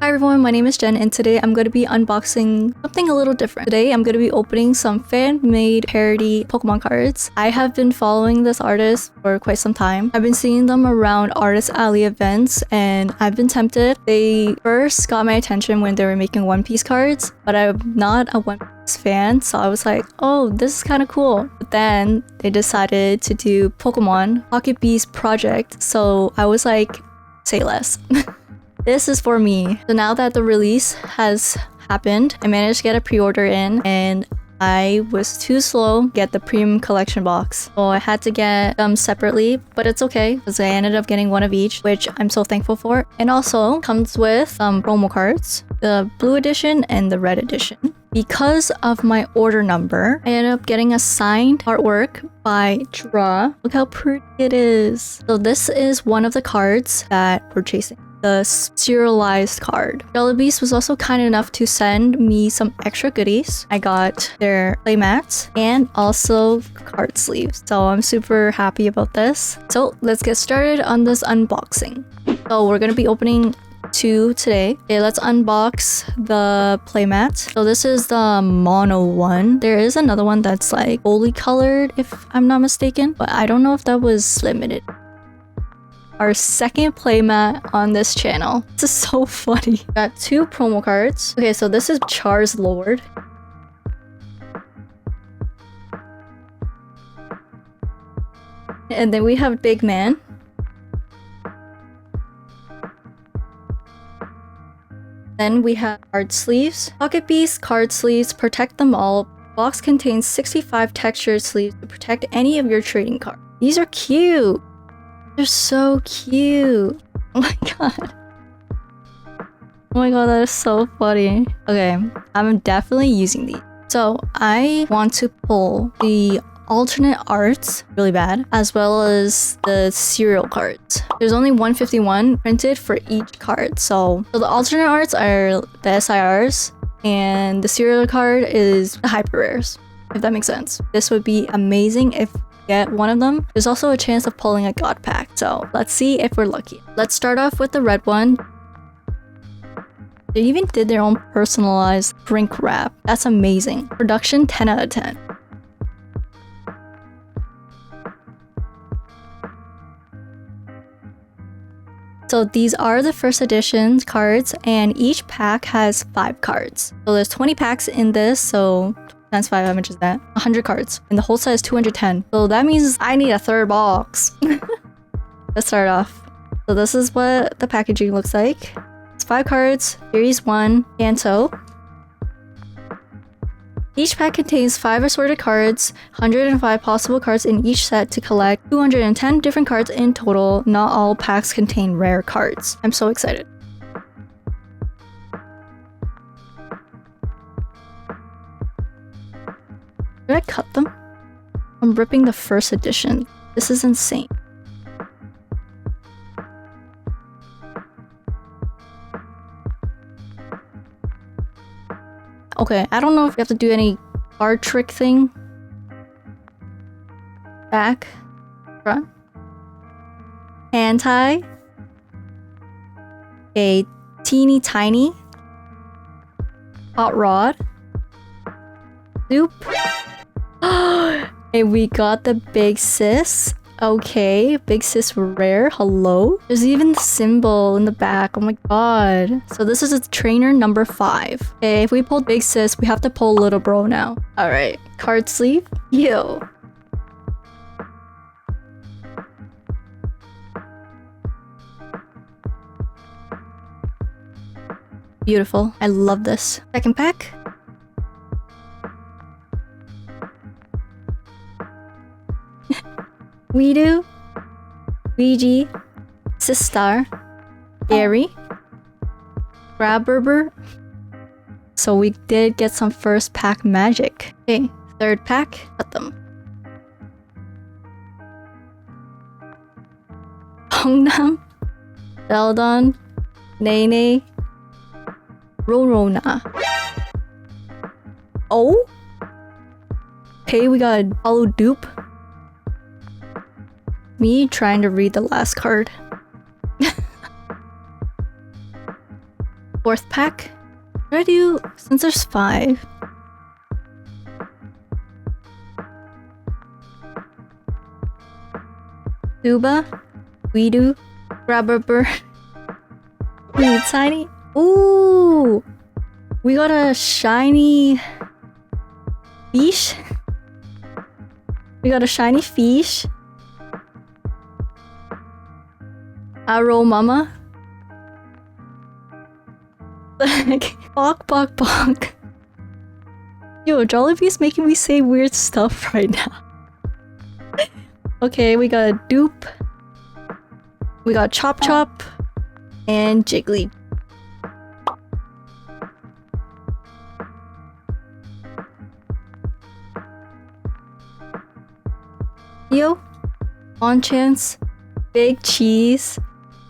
Hi everyone, my name is Jen and today I'm going to be unboxing something a little different. Today I'm going to be opening some fan-made parody Pokemon cards. I have been following this artist for quite some time. I've been seeing them around Artist Alley events and I've been tempted. They first got my attention when they were making One Piece cards, but I'm not a One Piece fan, so I was like, oh, this is kind of cool. But then they decided to do Pokemon Pocket Beast project, so I was like, say less. This is for me. So now that the release has happened, I managed to get a pre-order in and I was too slow to get the premium collection box. So I had to get them separately, but it's okay because I ended up getting one of each, which I'm so thankful for. And also comes with some promo cards, the blue edition and the red edition. Because of my order number, I ended up getting a signed artwork by Draw. Look how pretty it is. So this is one of the cards that we're chasing. The serialized card. JOLLYBEAST was also kind enough to send me some extra goodies. I got their playmats and also card sleeves. So I'm super happy about this. So let's get started on this unboxing. So we're gonna be opening two today. Okay, let's unbox the playmat. So this is the mono one. There is another one that's like fully colored if I'm not mistaken, but I don't know if that was limited. Our second playmat on this channel. This is so funny. Got two promo cards. Okay, so this is Charizard. And then we have Big Man. Then we have card sleeves. Pocket Beast card sleeves, protect them all. Box contains 65 textured sleeves to protect any of your trading cards. These are cute. They're so cute. Oh my god. Oh my god, that is so funny. Okay, I'm definitely using these. So I want to pull the alternate arts really bad, as well as the serial cards. There's only 151 printed for each card. So the alternate arts are the SIRs, and the serial card is the hyper rares, if that makes sense. This would be amazing if get one of them. There's also a chance of pulling a god pack, so let's see if we're lucky. Let's start off with the red one. They even did their own personalized drink wrap. That's amazing. Production 10 out of 10. So these are the first edition cards and each pack has 5 cards. So there's 20 packs in this, so times 5, how much is that? 100 cards. And the whole set is 210. So that means I need a third box. Let's start off. So this is what the packaging looks like. It's 5 cards, Series 1, Kanto. Each pack contains 5 assorted cards, 105 possible cards in each set to collect 210 different cards in total. Not all packs contain rare cards. I'm so excited. Did I cut them? I'm ripping the first edition. This is insane. Okay, I don't know if you have to do any card trick thing. Back. Front. Hand tie. A teeny tiny. Hot rod. Soup. And we got the Big Sis. Okay, Big Sis rare. Hello. There's even the symbol in the back. Oh my god. So this is a trainer number 5. Okay, if we pulled Big Sis, we have to pull Little Bro now. Alright, card sleeve. Yo. Beautiful. I love this. Second pack. Weedu, Ouija, Sistar, Gary, Grabberber. So we did get some first pack magic. Okay, third pack, cut them. Hongnam, Beldon, Nene, Rorona. Oh? Okay, we got a hollow dupe. Me trying to read the last card. 4th pack. What do I do since there's 5? Tuba, Weedu, Grabber, Tiny. Ooh, we got a shiny fish. We got a shiny fish. Arrow Mama. Bok bok bok. Yo, Jollibee's making me say weird stuff right now. Okay, we got a Dupe. We got Chop Chop. And Jiggly. Yo, on chance, Big Cheese,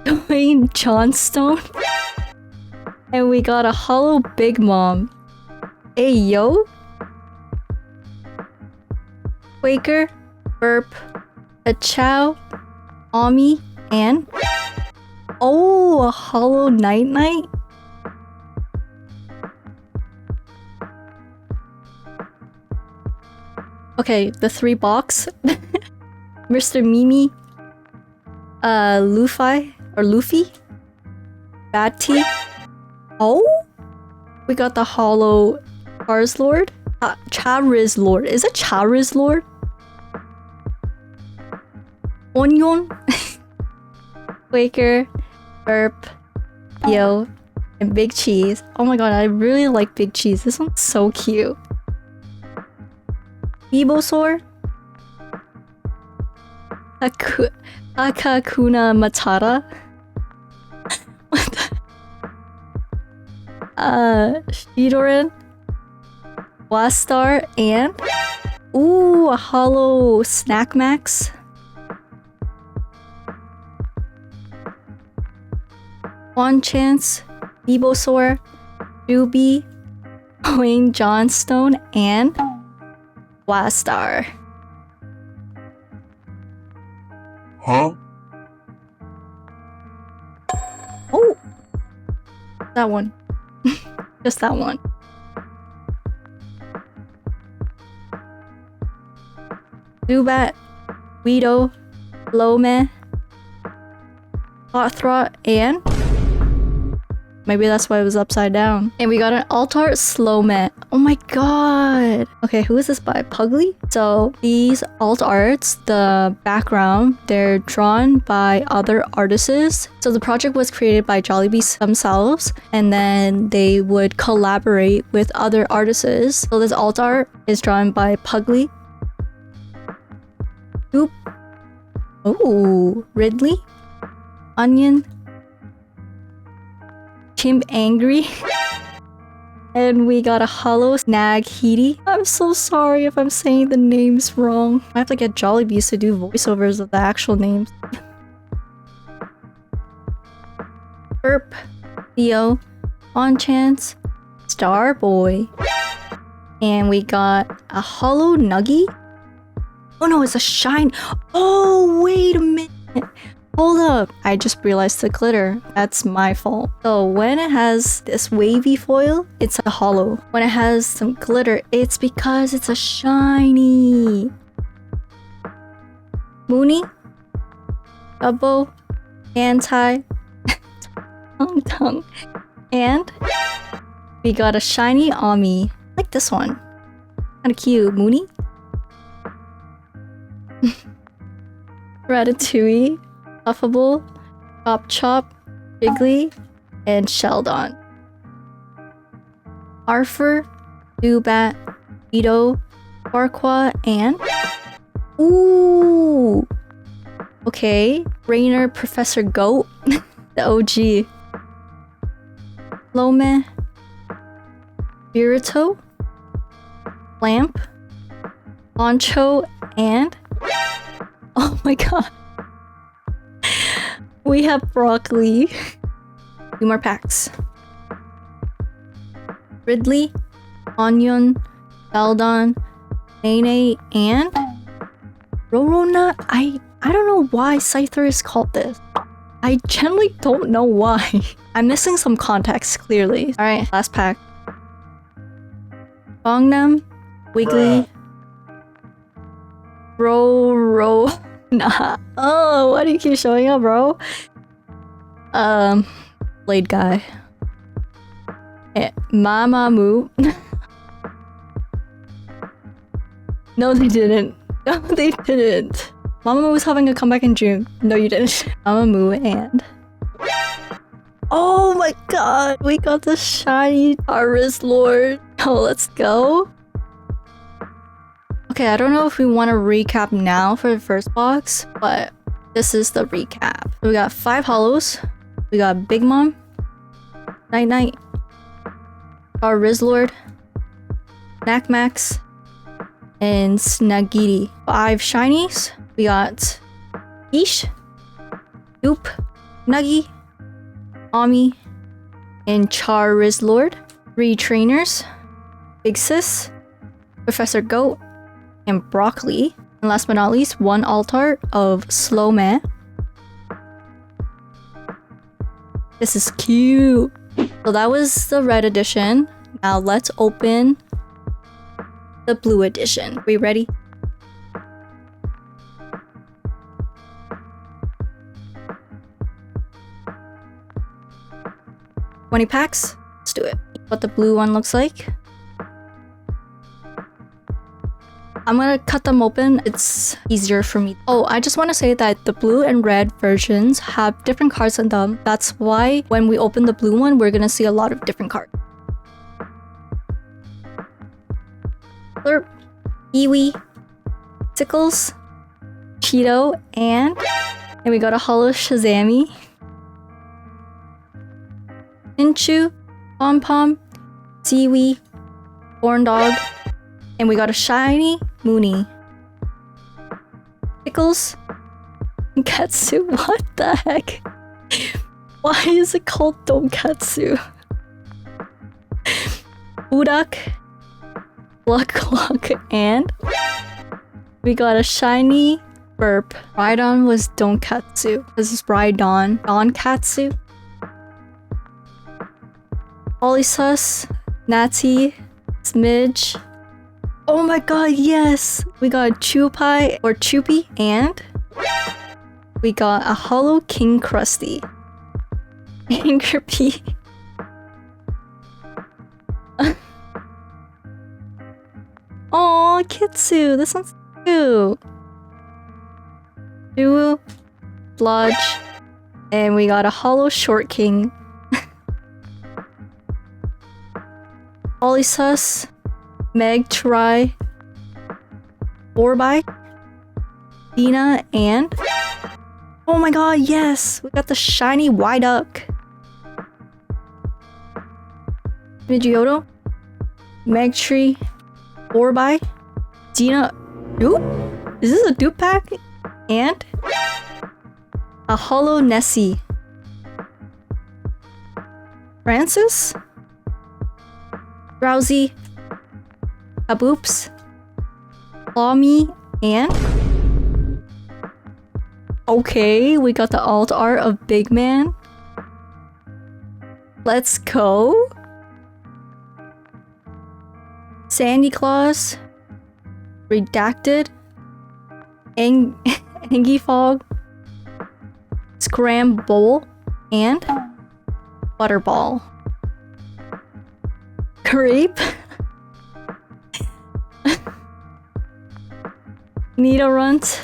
Dwayne Johnstone, and we got a hollow Big Mom. Hey yo, Quaker, Burp, a Chow, Ami, and oh, a hollow Night Night. Okay, the 3 box. Mr. Mimi, Luffy, Bad Tea. Oh, we got the hollow Charizard. Charizard. Is it Charizard? Onion, Quaker, Burp, Yo, and Big Cheese. Oh my god, I really like Big Cheese. This one's so cute. Ibosaur, Hakuna Matata. What the? Shidoran, Blastar, and ooh, a hollow Snack Max. One Chance, Ibosaur, Ruby, Dwayne Johnstone, and Blastar. Huh? Oh! That one. Just that one. Zubat, Weedle, Lome, Hotthroat, and maybe that's why it was upside down. And we got an alt art Slowmet. Oh my god. Okay, who is this by? Pugly? So these alt arts, the background, they're drawn by other artists. So the project was created by JOLLYBEAST themselves, and then they would collaborate with other artists. So this alt art is drawn by Pugly. Oop. Ooh, Ridley, Onion, Chimp Angry, and we got a hollow Snag Heaty. I'm so sorry if I'm saying the names wrong. I have to get JOLLYBEAST to do voiceovers of the actual names. Burp, Theo, On Chance, Starboy, and we got a hollow Nuggy. Oh no, it's a shine. Oh, wait a minute. Hold up. I just realized the glitter. That's my fault. So when it has this wavy foil, it's a hollow. When it has some glitter, it's because it's a shiny. Mooney, Gubbo, Anti, Tongue, and we got a shiny Ami. I like this one. Kinda cute. Mooney, Ratatouille, Puffable, Chop Chop, Jiggly, and Sheldon. Arthur, Zubat, Ito, Farquaad, and ooh, okay, Rainer, Professor Goat, the OG. Lome, Birito, Lamp, Poncho, and oh my god. We have Broccoli. 2 more packs. Ridley, Onion, Sheldon, Nene, and Roro Nut. I don't know why Scyther is called this. I generally don't know why. I'm missing some context, clearly. Alright, last pack. Bongnam, Wiggly, Ro. Nah. Oh, why do you keep showing up, bro? Blade guy. Mamamoo. No, they didn't. No, they didn't. Mamamoo was having a comeback in June. No, you didn't. Mamamoo and... Oh my god! We got the shiny Charizard Lord. Oh, let's go. Okay, I don't know if we want to recap now for the first box, but this is the recap. We got 5 hollows. We got Big Mom, Night, our Rizlord, Knackmax, and Snaggity. 5 shinies. We got Ish, Oop, Nuggy, Ami, and Charizard. 3 trainers. Big Sis, Professor Goat, and Broccoli. And last but not least, 1 alt art of Slowman. This is cute. So that was the red edition. Now let's open the blue edition. We ready? $20 packs? Let's do it. What the blue one looks like. I'm gonna cut them open. It's easier for me. Oh, I just want to say that the blue and red versions have different cards in them. That's why when we open the blue one, we're gonna see a lot of different cards. Slurp, Iwi, Tickles, Cheeto, and we got a Holo Shazami, Inchu, Pom Pom, Seaweed, Corn Dog, and we got a shiny Mooney. Pickles, Katsu. What the heck? Why is it called Donkatsu? Udak, Gluck, and we got a shiny Burp. Rhydon was Donkatsu. This is Rhydon. Donkatsu. Polysus, Natty, Smidge. Oh my god, yes! We got Chupai or Chupi, and we got a Holo King Krusty. Angerpy. Oh, Kitsu, this one's cute. Duo, Blodge, and we got a Holo Short King. Polysus, Meg Try, Orbai, Dina, and oh my god, yes! We got the shiny Whiduck. Pidgeotto, Megtree, Orbai, Dina. Dupe? Is this a dupe pack? And a Holo Nessie. Francis, Drowsy, Kaboops, Clawme, and okay, we got the alt art of Big Man. Let's go. Sandy Claus, Redacted, Angie Fog, Scramble, and Butterball. Creep, Nidorunt,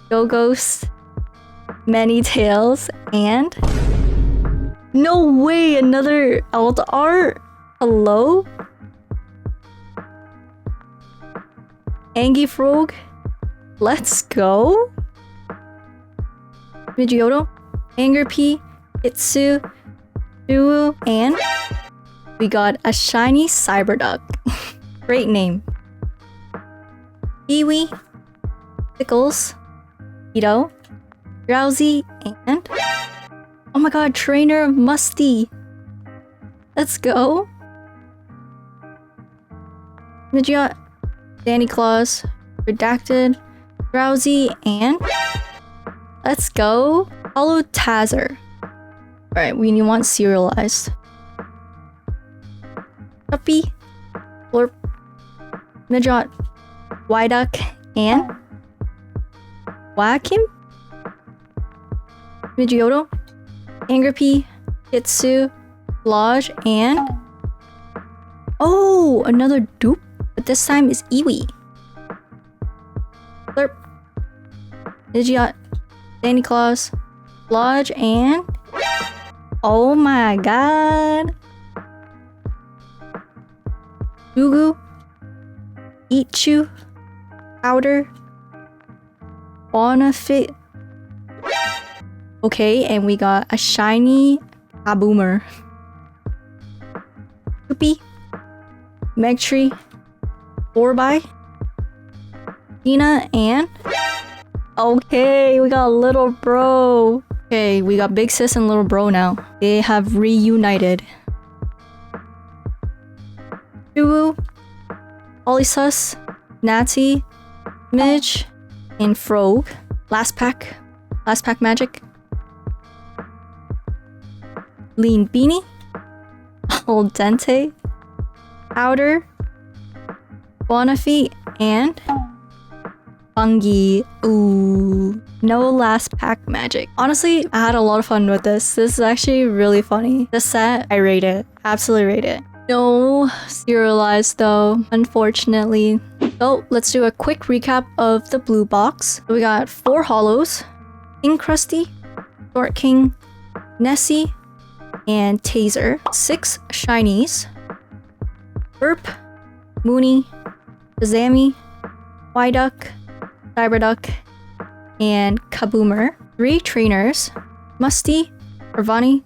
Go-Ghost, Many Tails, and no way, another alt art. Hello, Angie Frog. Let's go. Pidgeotto, Angerpy, Itsu, Duo, and we got a shiny Cyberduck. Great name. Kiwi, Pickles, Ito, Drowsy, and oh my god, Trainer Musty. Let's go. Pidgeot, Danny Claus, Redacted, Drowsy, and let's go. Hollow Tazer. Alright, we want serialized. Puppy, Florp, Midjot, Wyduck, and Wakim? Midgeotto, Angerpy, Kitsu, Lodge, and oh, another dupe, but this time is Iwi. Flurp, Midgeot, Santa Claus, Lodge, and oh my god, Gugu, Ichu, Powder, Bonafit. Okay, and we got a shiny Kaboomer. Poopy, Megtree, 4x, Tina, and okay, we got little bro. Okay, we got big sis and little bro now. They have reunited. Chuwu, Polysus, Natty, Midge, and Frog. Last pack magic. Lean Beanie, Old Dente, Powder, Bonafide, and Fungi. Ooh, no last pack magic. Honestly, I had a lot of fun with this. This is actually really funny. This set, I rate it. Absolutely rate it. No serialized though, unfortunately. So let's do a quick recap of the blue box. We got 4 hollows, Encrusty, Short King, Nessie, and Taser. 6 shinies, Burp, Mooney, Kazami, Wyduck, Cyberduck, and Kaboomer. 3 trainers, Musty, Ravani,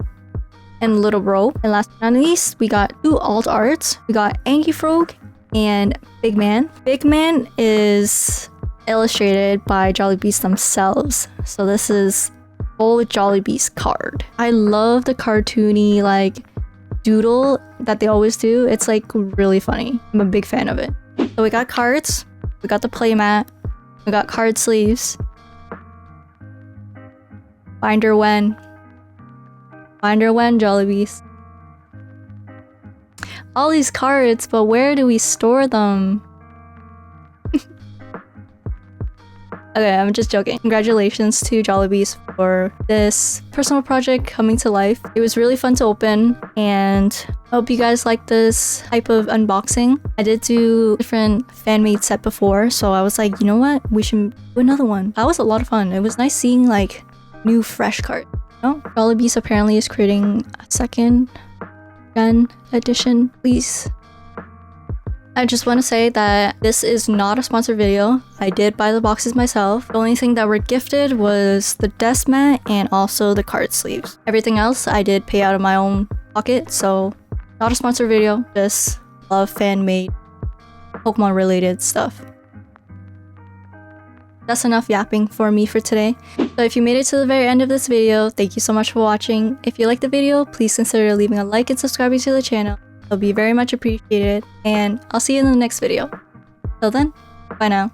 and Little Bro. And last but not least, we got 2 alt arts. We got Angie Frog and Big Man. Big Man is illustrated by JOLLYBEAST themselves. So this is full JOLLYBEAST card. I love the cartoony like doodle that they always do. It's like really funny. I'm a big fan of it. So we got cards, we got the playmat, we got card sleeves, binder when JOLLYBEAST. All these cards, but where do we store them? Okay, I'm just joking. Congratulations to JOLLYBEAST for this personal project coming to life. It was really fun to open, and I hope you guys like this type of unboxing. I did do a different fan-made set before, so I was like, you know what? We should do another one. That was a lot of fun. It was nice seeing like new fresh cards. No, JOLLYBEAST apparently is creating a second gen edition. Please. I just want to say that this is not a sponsored video. I did buy the boxes myself. The only thing that were gifted was the desk mat and also the card sleeves. Everything else I did pay out of my own pocket, so not a sponsored video. Just love fan-made Pokemon related stuff. That's enough yapping for me for today. So if you made it to the very end of this video, thank you so much for watching. If you liked the video, please consider leaving a like and subscribing to the channel. It'll be very much appreciated, and I'll see you in the next video. Till then, bye now.